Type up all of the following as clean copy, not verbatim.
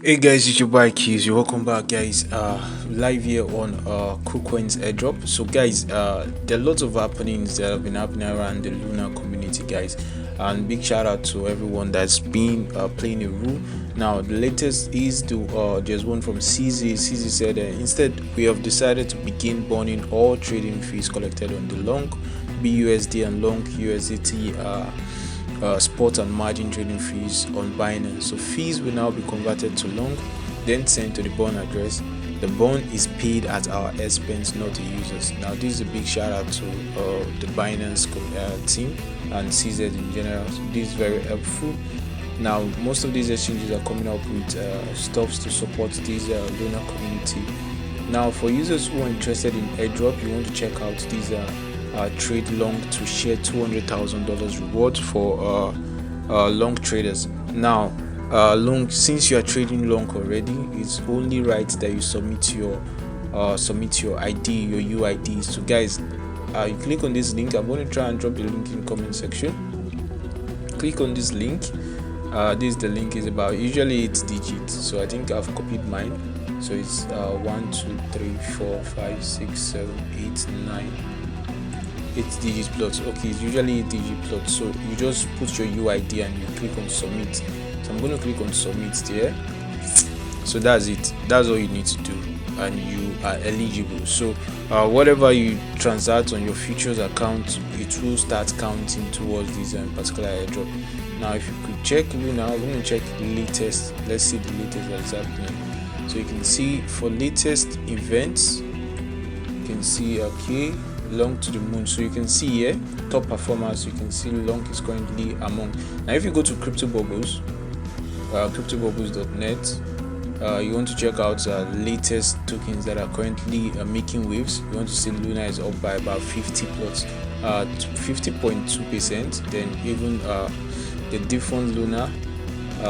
Hey guys, it's your boy Keys. You're welcome back, guys. Live here on Kucoin's Airdrop. So, guys, there are lots of happenings that have been happening around the Luna community, guys. And big shout out to everyone that's been playing a role. Now, the latest is there's one from CZ. CZ said instead we have decided to begin burning all trading fees collected on the Lunc BUSD and Lunc USDT. Spot and margin trading fees on Binance. So fees will now be converted to Lunc, then sent to the bond address. The bond is paid at our expense, not the users. Now this is a big shout out to the Binance team and CZ in general. So this is very helpful. Now most of these exchanges are coming up with stuffs to support this Luna community. Now for users who are interested in airdrop, you want to check out these trade Lunc to share $200,000 reward for Lunc traders. Now Lunc, since you are trading Lunc already, it's only right that you submit your ID, your UID. So guys, you click on this link. I'm going to try and drop the link in the comment section. Click on this link. This the link is about. Usually it's digits, so I think I've copied mine. So it's 1 2 3 4 5 6 7 8 9 8 digit plots. Okay, it's usually 8 digit plots. So you just put your UID and you click on submit. So I'm going to click on submit there. So that's it. That's all you need to do, and you are eligible. So whatever you transact on your futures account, it will start counting towards this particular airdrop. Now if you could check Luna, I'm going to check the latest. Let's see the latest that's happening. So you can see for latest events, you can see okay, Lunc to the moon. So you can see here top performers. You can see Lunc is currently among. Now if you go to cryptobubbles, cryptobubbles.net, you want to check out latest tokens that are currently making waves. You want to see Luna is up by about 50.2%. Then even the different Luna,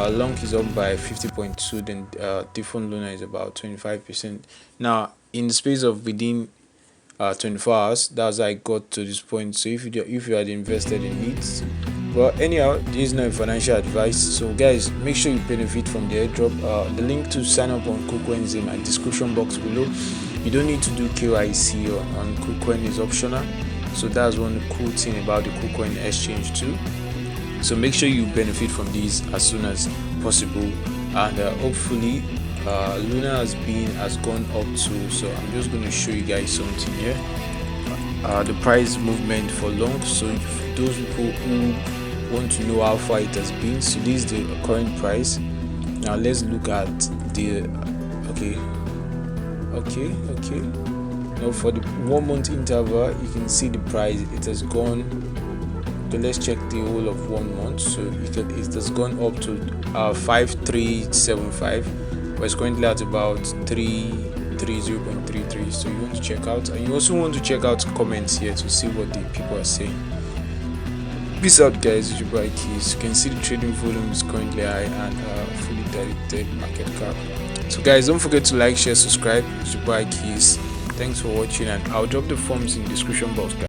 Lunc is up by 50.2. Then different Luna is about 25%. Now in the space of within 24 hours, that's how I got to this point. So if you had invested in it, well, anyhow, this is not financial advice. So guys, make sure you benefit from the airdrop. The link to sign up on Kucoin is in my description box below. You don't need to do KYC on Kucoin, is optional. So that's one cool thing about the Kucoin exchange too. So make sure you benefit from these as soon as possible, and hopefully Luna has gone up too. So I'm just going to show you guys something here. The price movement for Lunc. So if those people who want to know how far it has been, so this is the current price. Now let's look at the okay. Now for the 1 month interval, you can see the price. It has gone. Okay, let's check the whole of 1 month. So it has gone up to 5375. But it's currently at about 330.33. So you want to check out, and you also want to check out comments here to see what the people are saying. Peace out, guys. It's your boy Keys. You can see the trading volume is currently high and fully diluted market cap. So guys, don't forget to like, share, subscribe. It's your boy Keys. Thanks for watching, and I'll drop the forms in the description box, guys.